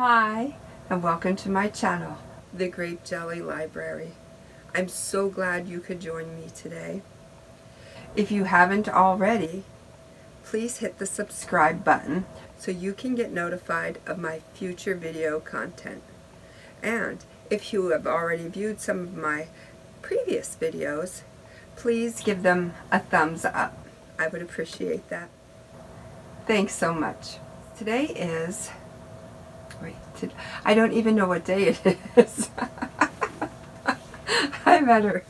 Hi, and welcome to my channel, The Grape Jelly Library. I'm so glad you could join me today. If you haven't already, please hit the subscribe button so you can get notified of my future video content. And if you have already viewed some of my previous videos, please give them a thumbs up. I would appreciate that. Thanks so much. Today is... I don't even know what day it is. I better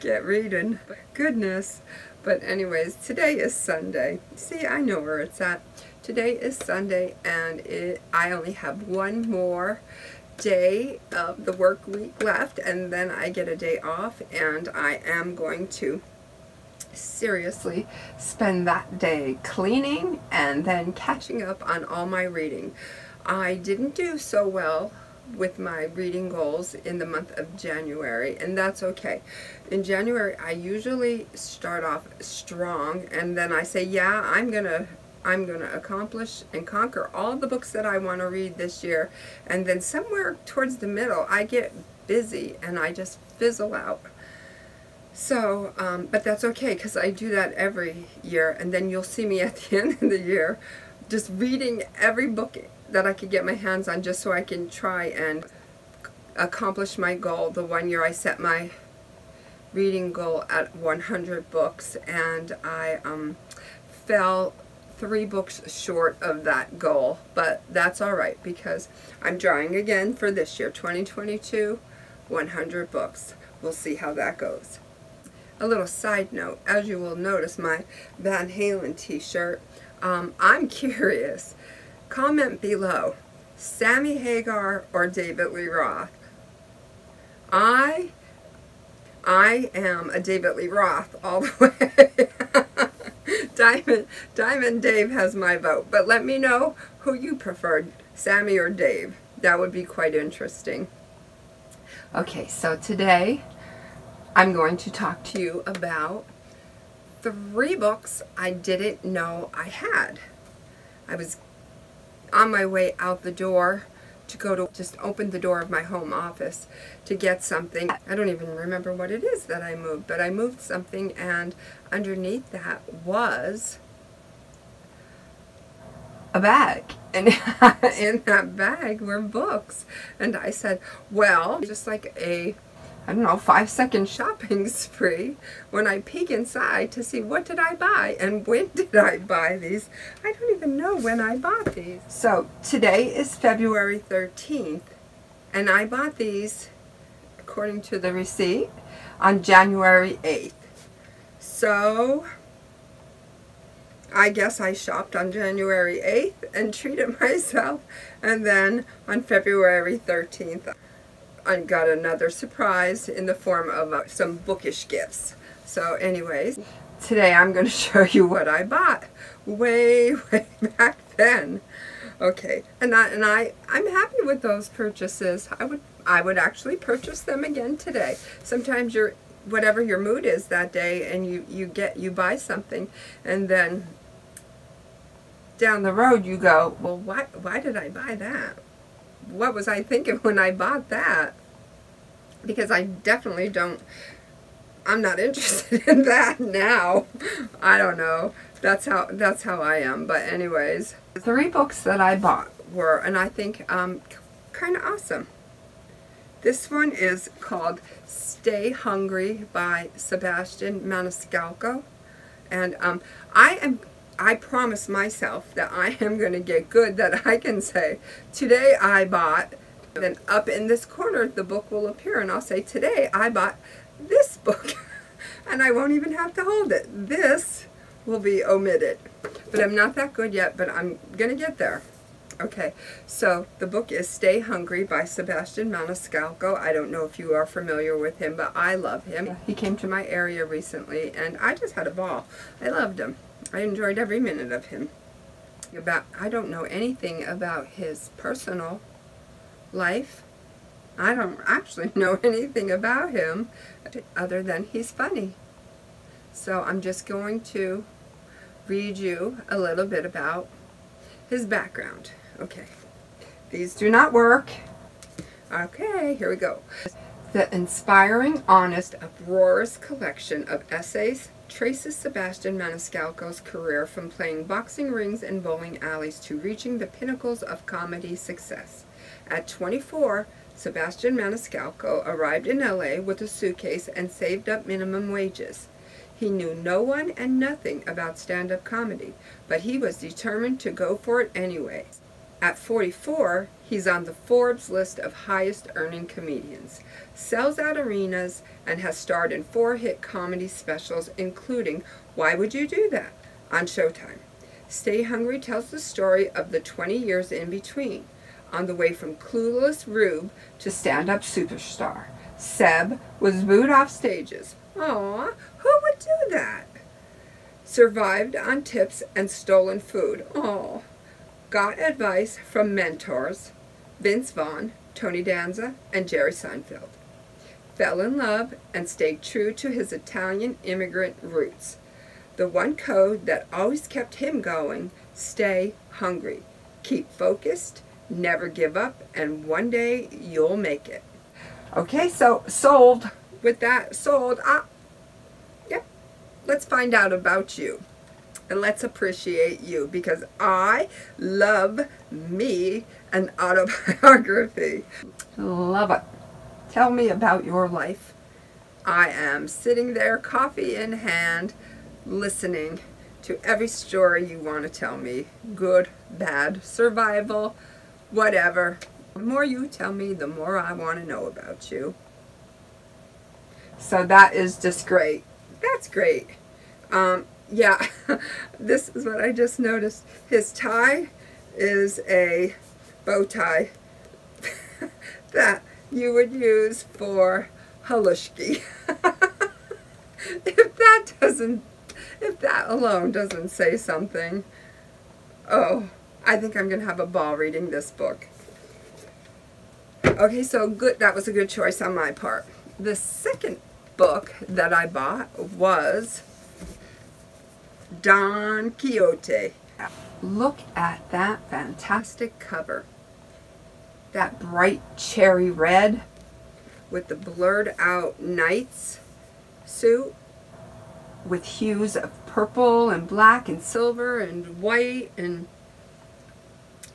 get reading. Goodness. But anyways, today is Sunday. See, I know where it's at. Today is Sunday, and I only have one more day of the work week left, and then I get a day off, and I am going to seriously spend that day cleaning and then catching up on all my reading. I didn't do so well with my reading goals in the month of January, and that's okay. In January, I usually start off strong, and then I say, yeah, I'm gonna accomplish and conquer all the books that I want to read this year, and then somewhere towards the middle, I get busy and I just fizzle out. So, but that's okay, because I do that every year, and then you'll see me at the end of the year just reading every book that I could get my hands on, just so I can try and accomplish my goal. The one year I set my reading goal at 100 books, and I fell 3 books short of that goal, but that's alright, because I'm trying again for this year, 2022, 100 books. We'll see how that goes. A little side note, as you will notice my Van Halen t-shirt, I'm curious. Comment below, Sammy Hagar or David Lee Roth? I am a David Lee Roth all the way. Diamond Dave has my vote, but let me know who you preferred, Sammy or Dave. That would be quite interesting. Okay, so today I'm going to talk to you about 3 books I didn't know I had. I was on my way out the door to go to just open the door of my home office to get something. I don't even remember what it is that I moved, but I moved something, and underneath that was a bag, and in that bag were books. And I said, well, just like a, I don't know, 5-second shopping spree, when I peek inside to see what did I buy and when did I buy these. I don't even know when I bought these. So today is February 13th, and I bought these, according to the receipt, on January 8th. So I guess I shopped on January 8th and treated myself, and then on February 13th I got another surprise in the form of some bookish gifts. So anyways, today I'm going to show you what I bought way back then. Okay, and I'm happy with those purchases. I would actually purchase them again today. Sometimes whatever your mood is that day, and you buy something, and then down the road you go, well, why did I buy that? What was I thinking when I bought that? Because I definitely I'm not interested in that now. I don't know. That's how I am. But anyways, 3 books that I bought were, and I think kind of awesome. This one is called Stay Hungry by Sebastian Maniscalco, and I promise myself that I am going to get good, that I can say, today I bought, then up in this corner the book will appear, and I'll say, today I bought this book. And I won't even have to hold it. This will be omitted. But I'm not that good yet, but I'm going to get there. Okay, so the book is Stay Hungry by Sebastian Maniscalco. I don't know if you are familiar with him, but I love him. He came to my area recently, and I just had a ball. I loved him. I enjoyed every minute of him. I don't know anything about his personal life. I don't actually know anything about him other than he's funny. So I'm just going to read you a little bit about his background. Okay. These do not work. Okay, here we go. The inspiring, honest, uproarious collection of essays traces Sebastian Maniscalco's career from playing boxing rings and bowling alleys to reaching the pinnacles of comedy success. At 24, Sebastian Maniscalco arrived in LA with a suitcase and saved up minimum wages. He knew no one and nothing about stand-up comedy, but he was determined to go for it anyway. At 44, he's on the Forbes list of highest-earning comedians, sells out arenas, and has starred in 4 hit comedy specials, including Why Would You Do That? On Showtime. Stay Hungry tells the story of the 20 years in between, on the way from clueless rube to stand-up superstar. Seb was booed off stages. Aw, who would do that? Survived on tips and stolen food. Aw. Got advice from mentors, Vince Vaughn, Tony Danza, and Jerry Seinfeld. Fell in love and stayed true to his Italian immigrant roots. The one code that always kept him going: stay hungry, keep focused, never give up, and one day you'll make it. Okay, so sold. With that, sold. Yep. Let's find out about you. And let's appreciate you, because I love me an autobiography. Love it. Tell me about your life. I am sitting there, coffee in hand, listening to every story you want to tell me. Good, bad, survival, whatever. The more you tell me, the more I want to know about you. So that is just great. That's great. Yeah, this is what I just noticed. His tie is a bow tie that you would use for halushki. If that alone doesn't say something, oh, I think I'm going to have a ball reading this book. Okay, so good. That was a good choice on my part. The second book that I bought was Don Quixote. Look at that fantastic cover. That bright cherry red with the blurred out knight's suit with hues of purple and black and silver and white, and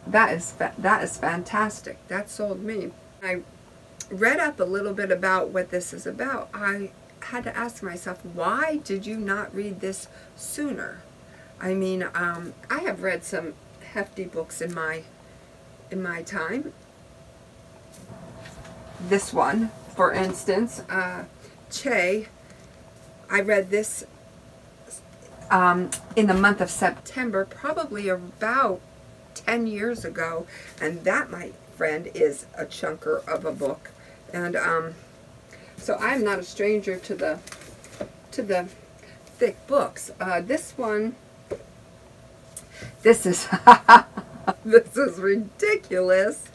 that is fantastic. That sold me. I read up a little bit about what this is about. I had to ask myself, why did you not read this sooner? I mean, I have read some hefty books in my time. This one, for instance, Che, I read this in the month of September, probably about 10 years ago, and that, my friend, is a chunker of a book. And so I'm not a stranger to the thick books. This one, this is this is ridiculous.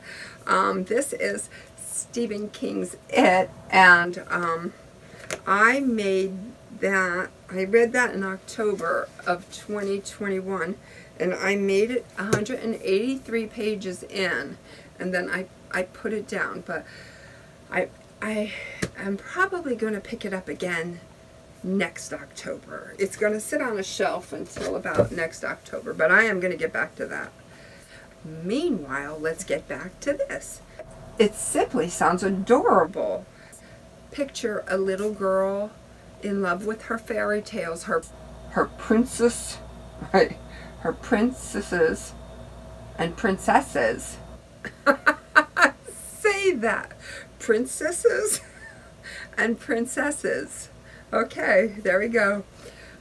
This is Stephen King's It, and I read that in October of 2021, and I made it 183 pages in, and then I put it down. But I am probably going to pick it up again next October. It's going to sit on a shelf until about next October, but I am going to get back to that. Meanwhile, let's get back to this. It simply sounds adorable. Picture a little girl in love with her fairy tales, her princess, right? Her princesses and princesses. Say that. Princesses and princesses. Okay, there we go.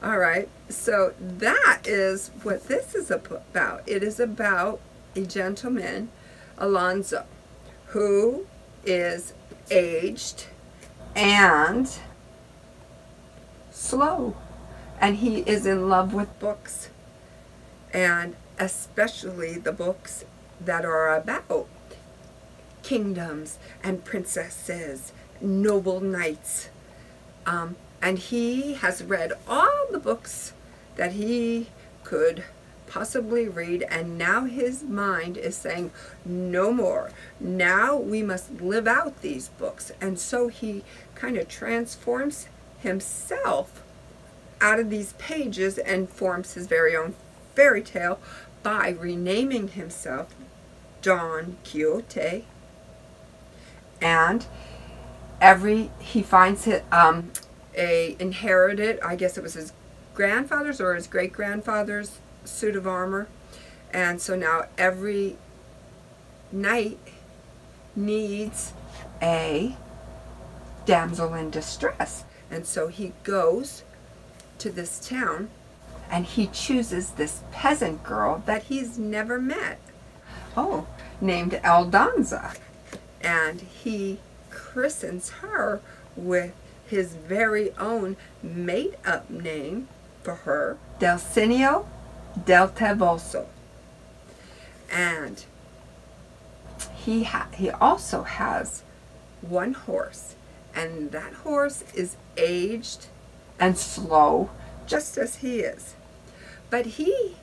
All right, so that is what this is about. It is about a gentleman, Alonzo, who is aged and slow, and he is in love with books, and especially the books that are about kingdoms and princesses, noble knights, and he has read all the books that he could possibly read, and now his mind is saying, no more. Now we must live out these books. And so he kind of transforms himself out of these pages and forms his very own fairy tale by renaming himself Don Quixote. And he finds it inherited, I guess it was his grandfather's or his great-grandfather's suit of armor, and so now every knight needs a damsel in distress. And so he goes to this town and he chooses this peasant girl that he's never met, named Aldonza, and he christens her with his very own made-up name for her, Dulcinea del Toboso. And he also has one horse, and that horse is aged and slow, just as he is. But he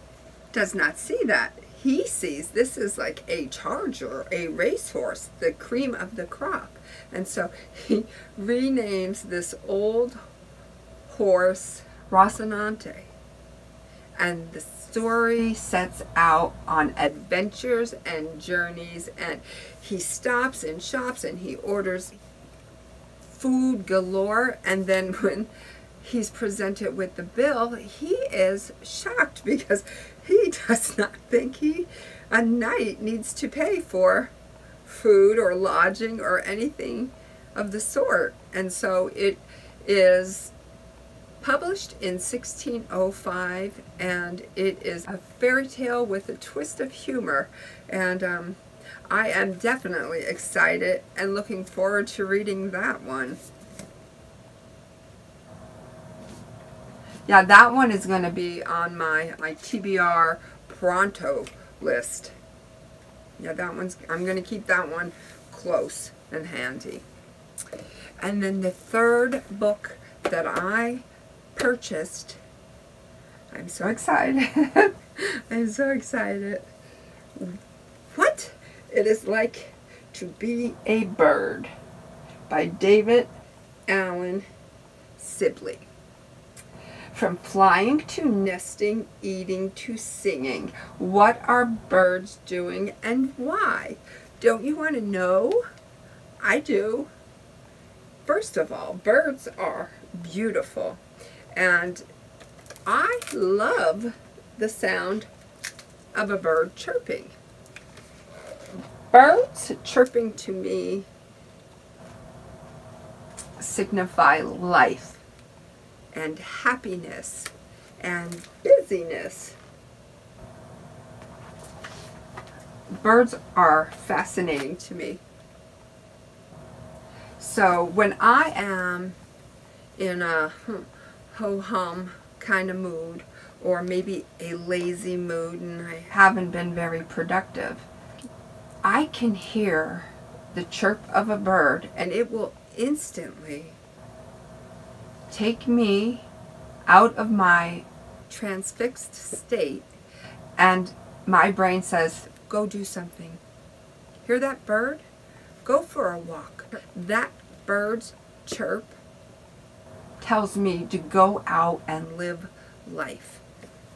does not see that. He sees this is like a charger, a racehorse, the cream of the crop. And so he renames this old horse Rocinante. And the story sets out on adventures and journeys, and he stops and shops and he orders food galore, and then when he's presented with the bill, he is shocked because he does not think a knight needs to pay for food or lodging or anything of the sort. And so it is published in 1605, and it is a fairy tale with a twist of humor, and I am definitely excited and looking forward to reading that one. Yeah, that one is going to be on my TBR Pronto list. Yeah, I'm going to keep that one close and handy. And then the third book that I purchased, I'm so excited. I'm so excited. What It Is Like to Be a Bird by David Allen Sibley. From flying to nesting, eating to singing, what are birds doing and why? Don't you want to know? I do. First of all, birds are beautiful, and I love the sound of a bird chirping. Birds chirping to me signify life and happiness and busyness. Birds are fascinating to me. So when I am in a ho-hum kind of mood, or maybe a lazy mood and I haven't been very productive, I can hear the chirp of a bird and it will instantly take me out of my transfixed state, and my brain says, go do something. Hear that bird? Go for a walk. That bird's chirp tells me to go out and live life.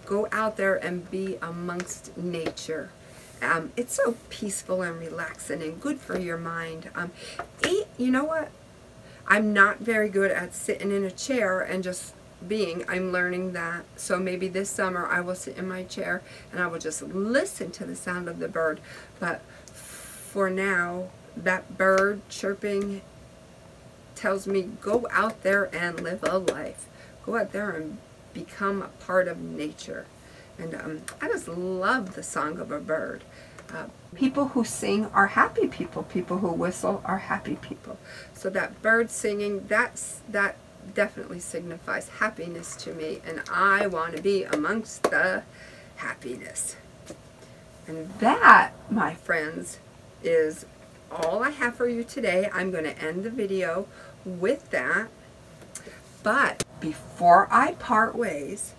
Go out there and be amongst nature. It's so peaceful and relaxing and good for your mind. You know what? I'm not very good at sitting in a chair and just being. I'm learning that. So maybe this summer I will sit in my chair and I will just listen to the sound of the bird. But for now, that bird chirping tells me go out there and live a life. Go out there and become a part of nature. And I just love the song of a bird. People who sing are happy people. People who whistle are happy people. So that bird singing, that definitely signifies happiness to me. And I want to be amongst the happiness. And that, my friends, is all I have for you today. I'm going to end the video with that. But before I part ways,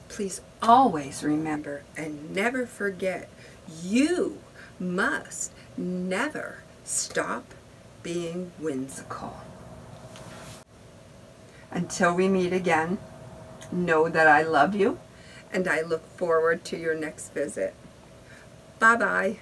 please always remember and never forget, you must never stop being whimsical. Until we meet again, know that I love you and I look forward to your next visit. Bye-bye.